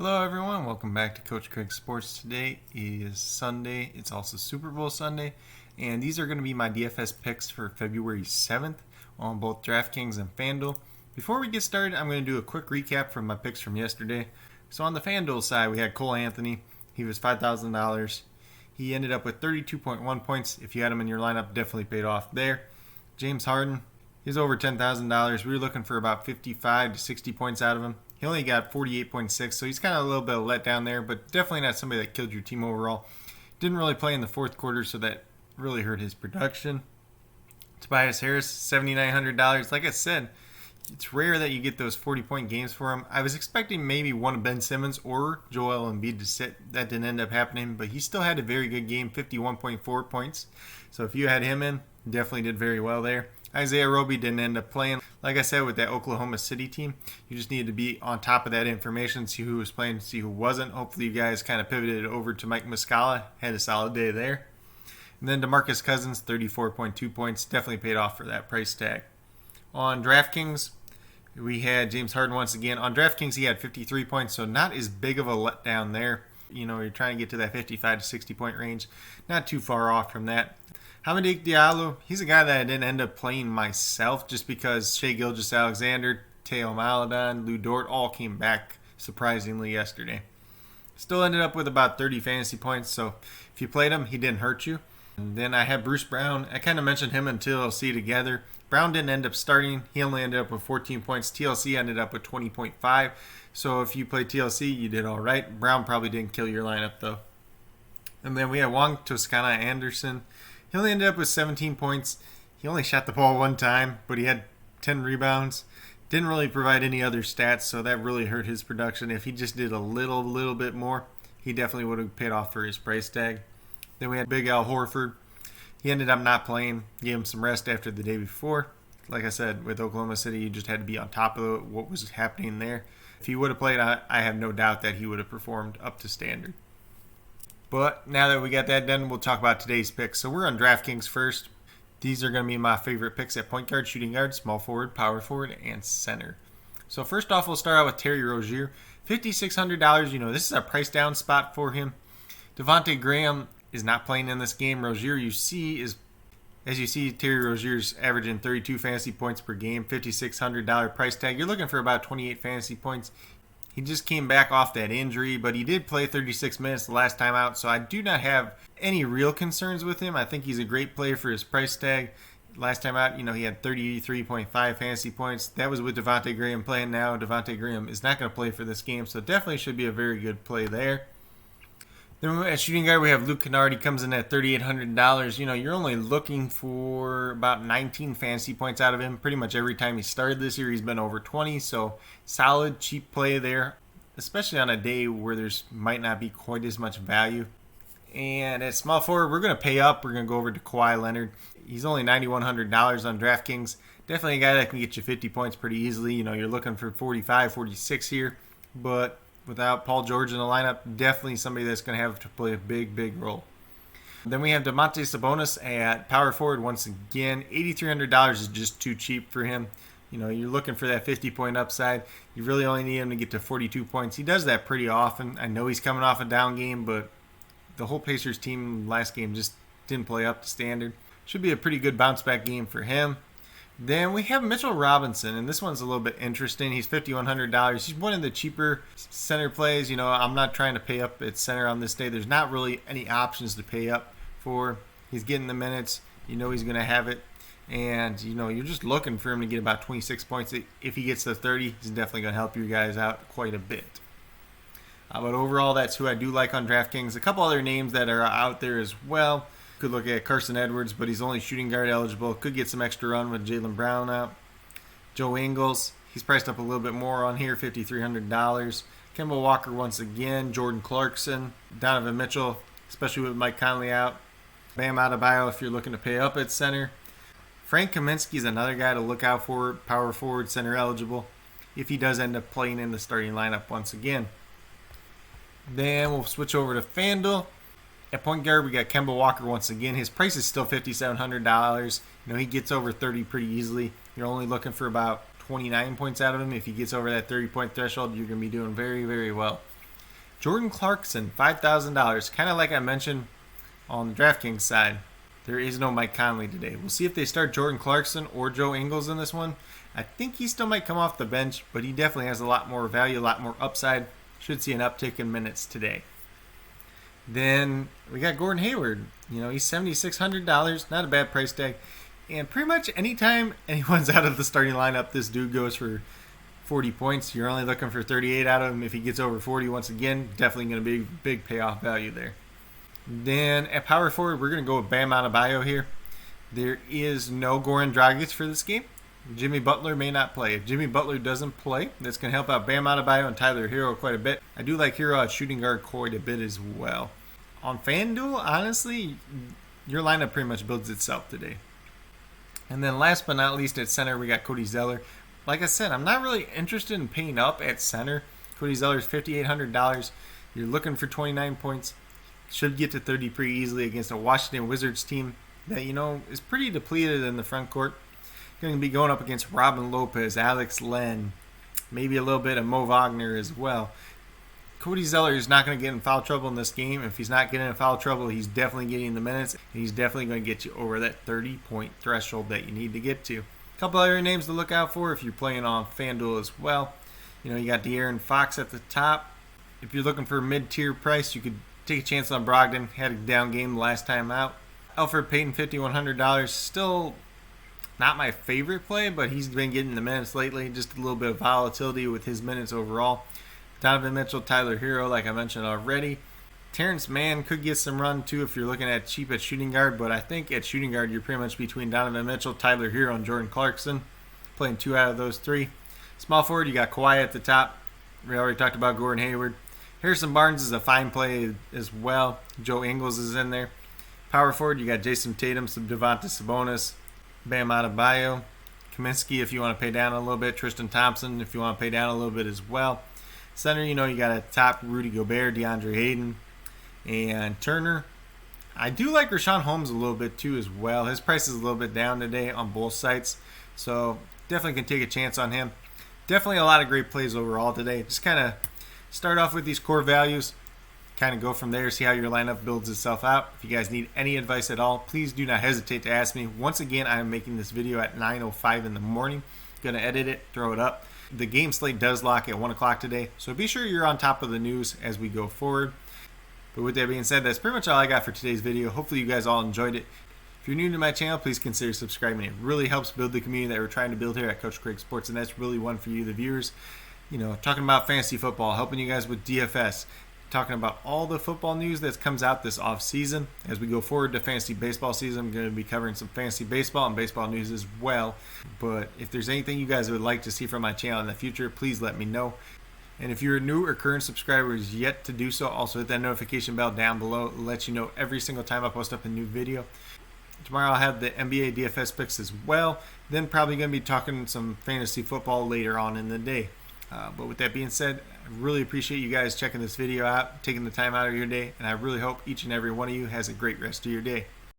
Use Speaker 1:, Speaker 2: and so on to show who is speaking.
Speaker 1: Hello everyone, welcome back to Coach Craig Sports. Today is Sunday, it's also Super Bowl Sunday, and these are going to be my DFS picks for February 7th on both DraftKings and FanDuel. Before we get started, I'm going to do a quick recap from my picks from yesterday. So on the FanDuel side, we had Cole Anthony. He was $5,000. He ended up with 32.1 points. If you had him in your lineup, definitely paid off there. James Harden, he's over $10,000. We were looking for about 55 to 60 points out of him. He only got 48.6, so he's kind of a little bit of let down there, but definitely not somebody that killed your team overall. Didn't really play in the fourth quarter, so that really hurt his production. Tobias Harris, $7,900. Like I said, it's rare that you get those 40-point games for him. I was expecting maybe one of Ben Simmons or Joel Embiid to sit. That didn't end up happening, but he still had a very good game, 51.4 points. So if you had him in, definitely did very well there. Isaiah Roby didn't end up playing. Like I said, with that Oklahoma City team, you just needed to be on top of that information, see who was playing, see who wasn't. Hopefully you guys kind of pivoted over to Mike Muscala. Had a solid day there. And then DeMarcus Cousins, 34.2 points. Definitely paid off for that price tag. On DraftKings, we had James Harden once again. On DraftKings, he had 53 points, so not as big of a letdown there. You know, you're trying to get to that 55 to 60 point range. Not too far off from that. Hamidou Diallo, he's a guy that I didn't end up playing myself just because Shai Gilgeous-Alexander, Teo Maledon, Lou Dort all came back surprisingly yesterday. Still ended up with about 30 fantasy points, so if you played him, he didn't hurt you. And then I had Bruce Brown. I kind of mentioned him and TLC together. Brown didn't end up starting. He only ended up with 14 points. TLC ended up with 20.5. So if you played TLC, you did all right. Brown probably didn't kill your lineup, though. And then we had Juan Toscana Anderson. He only ended up with 17 points. He only shot the ball one time, but he had 10 rebounds. Didn't really provide any other stats, so that really hurt his production. If he just did a little bit more, he definitely would have paid off for his price tag. Then we had Big Al Horford. He ended up not playing. Gave him some rest after the day before. Like I said, with Oklahoma City, you just had to be on top of what was happening there. If he would have played, I have no doubt that he would have performed up to standard. But now that we got that done, we'll talk about today's picks. So we're on DraftKings first. These are going to be my favorite picks at point guard, shooting guard, small forward, power forward, and center. So first off, we'll start out with Terry Rozier. $5,600. You know, this is a price down spot for him. Devontae Graham is not playing in this game. Rozier, as you see, Terry Rozier's averaging 32 fantasy points per game, $5,600 price tag. You're looking for about 28 fantasy points. He just came back off that injury, but he did play 36 minutes the last time out, so I do not have any real concerns with him. I think he's a great player for his price tag. Last time out, you know, he had 33.5 fantasy points. That was with Devontae Graham playing now. Devontae Graham is not going to play for this game, so definitely should be a very good play there. Then at shooting guard, we have Luke Kennard. He comes in at $3,800. You know, you're only looking for about 19 fantasy points out of him. Pretty much every time he started this year, he's been over 20. So solid, cheap play there, especially on a day where there's might not be quite as much value. And at small forward, we're going to pay up. We're going to go over to Kawhi Leonard. He's only $9,100 on DraftKings. Definitely a guy that can get you 50 points pretty easily. You know, you're looking for 45, 46 here. But without Paul George in the lineup, definitely somebody that's going to have to play a big role. Then we have Domantas Sabonis at power forward once again. $8,300 is just too cheap for him. You know, you're looking for that 50-point upside. You really only need him to get to 42 points. He does that pretty often. I know he's coming off a down game, but the whole Pacers team last game just didn't play up to standard. Should be a pretty good bounce-back game for him. Then we have Mitchell Robinson, and this one's a little bit interesting. He's $5,100. He's one of the cheaper center plays. You know, I'm not trying to pay up at center on this day. There's not really any options to pay up for. He's getting the minutes. You know he's going to have it. And, you know, you're just looking for him to get about 26 points. If he gets to 30, he's definitely going to help you guys out quite a bit. But overall, that's who I do like on DraftKings. A couple other names that are out there as well. Could look at Carson Edwards, but he's only shooting guard eligible. Could get some extra run with Jaylen Brown out. Joe Ingles, he's priced up a little bit more on here, $5,300. Kemba Walker once again. Jordan Clarkson, Donovan Mitchell, especially with Mike Conley out. Bam Adebayo if you're looking to pay up at center. Frank Kaminsky is another guy to look out for, power forward, center eligible, if he does end up playing in the starting lineup once again. Then we'll switch over to FanDuel. At point guard, we got Kemba Walker once again. His price is still $5,700. You know, he gets over 30 pretty easily. You're only looking for about 29 points out of him. If he gets over that 30-point threshold, you're going to be doing very well. Jordan Clarkson, $5,000. Kind of like I mentioned on the DraftKings side, there is no Mike Conley today. We'll see if they start Jordan Clarkson or Joe Ingles in this one. I think he still might come off the bench, but he definitely has a lot more value, a lot more upside. Should see an uptick in minutes today. Then we got Gordon Hayward. He's $7,600. Not a bad price tag. And pretty much anytime anyone's out of the starting lineup, this dude goes for 40 points. You're only looking for 38 out of him. If he gets over 40 once again, definitely going to be big payoff value there. Then at power forward, we're going to go with Bam Adebayo here. There is no Goran Dragic for this game. Jimmy Butler may not play. If Jimmy Butler doesn't play, that's going to help out Bam Adebayo and Tyler Hero quite a bit. I do like Hero at shooting guard quite a bit as well. On FanDuel, honestly, your lineup pretty much builds itself today. And then last but not least at center, we got Cody Zeller. Like I said, I'm not really interested in paying up at center. Cody Zeller is $5,800. You're looking for 29 points. Should get to 30 pretty easily against a Washington Wizards team that, is pretty depleted in the front court. Going to be going up against Robin Lopez, Alex Len, maybe a little bit of Mo Wagner as well. Cody Zeller is not going to get in foul trouble in this game. If he's not getting in foul trouble, he's definitely getting the minutes. And he's definitely going to get you over that 30-point threshold that you need to get to. A couple other names to look out for if you're playing on FanDuel as well. You got De'Aaron Fox at the top. If you're looking for a mid-tier price, you could take a chance on Brogdon. Had a down game last time out. Elfrid Payton, $5,100. Still not my favorite play, but he's been getting the minutes lately. Just a little bit of volatility with his minutes overall. Donovan Mitchell, Tyler Hero, like I mentioned already. Terrence Mann could get some run too if you're looking at cheap at shooting guard, but I think at shooting guard you're pretty much between Donovan Mitchell, Tyler Hero, and Jordan Clarkson. Playing 2 out of those 3. Small forward, you got Kawhi at the top. We already talked about Gordon Hayward. Harrison Barnes is a fine play as well. Joe Ingles is in there. Power forward, you got Jason Tatum, Domantas Sabonis, Bam Adebayo, Kaminsky if you want to pay down a little bit, Tristan Thompson if you want to pay down a little bit as well. Center, you got a top Rudy Gobert, DeAndre Hayden, and Turner. I do like Rashawn Holmes a little bit too as well. His price is a little bit down today on both sites, so definitely can take a chance on him. Definitely a lot of great plays overall today. Just kind of start off with these core values, kind of go from there, see how your lineup builds itself out. If you guys need any advice at all, please do not hesitate to ask me. Once again, I am making this video at 9:05 in the morning. Going to edit it, throw it up. The game slate does lock at 1 o'clock today, so be sure you're on top of the news as we go forward. But with that being said, that's pretty much all I got for today's video. Hopefully you guys all enjoyed it. If you're new to my channel, please consider subscribing. It really helps build the community that we're trying to build here at Coach Craig Sports, and that's really one for you, the viewers. Talking about fantasy football, helping you guys with DFS, talking about all the football news that comes out this off season. As we go forward to fantasy baseball season, I'm going to be covering some fantasy baseball and baseball news as well. But if there's anything you guys would like to see from my channel in the future, please let me know. And if you're a new or current subscriber is yet to do so, also hit that notification bell down below. It'll let you know every single time I post up a new video. Tomorrow I'll have the NBA DFS picks as well. Then probably going to be talking some fantasy football later on in the day. But with that being said, I really appreciate you guys checking this video out, taking the time out of your day, and I really hope each and every one of you has a great rest of your day.